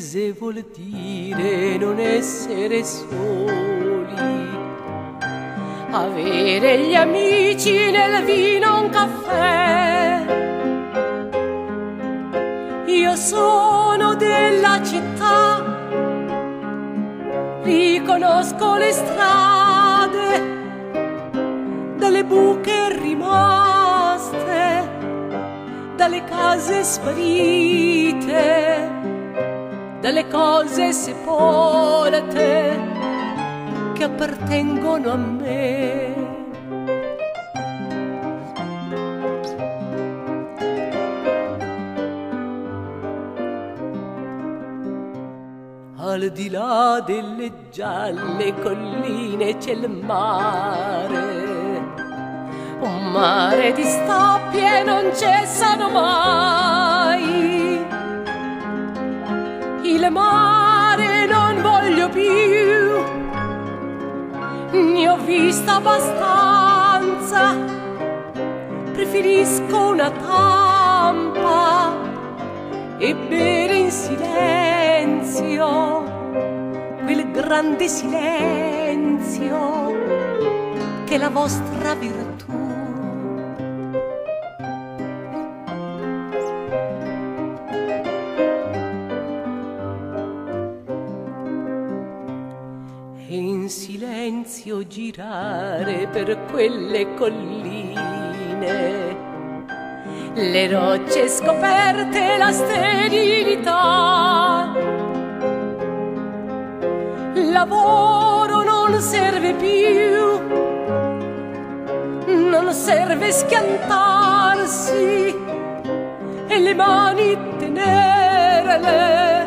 paese vuol dire non essere soli, avere gli amici nel vino un caffè. Io sono della città, riconosco le strade, dalle buche rimaste, dalle case sparite, dalle cose sepolte che appartengono a me. Al di là delle gialle colline c'è il mare, un mare di stoppie e non cessano mai. Il mare non voglio più, ne ho vista abbastanza, preferisco una tampa e bere in silenzio quel grande silenzio che è la vostra virtù. E in silenzio girare per quelle colline, le rocce scoperte, la sterilità. Lavoro non serve più, non serve schiantarsi e le mani tenerle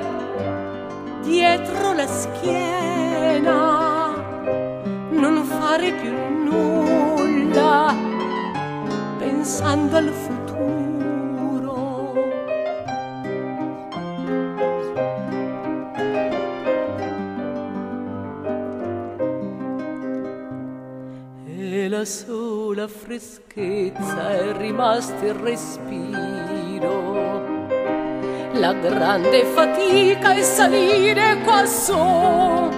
dietro la schiena, non fare più nulla pensando al futuro. E la sola freschezza è rimasta il respiro, la grande fatica è salire quassù.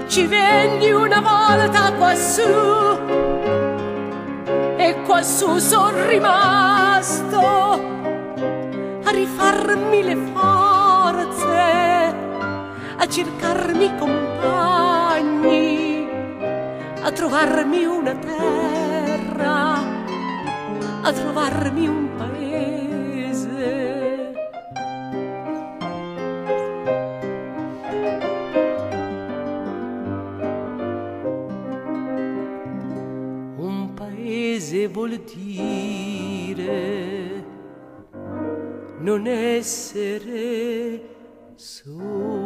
Ci venni una volta quassù e quassù son rimasto a rifarmi le forze, a cercarmi compagni, a trovarmi una terra, a trovarmi un paese. Un paese vuol dire non essere soli.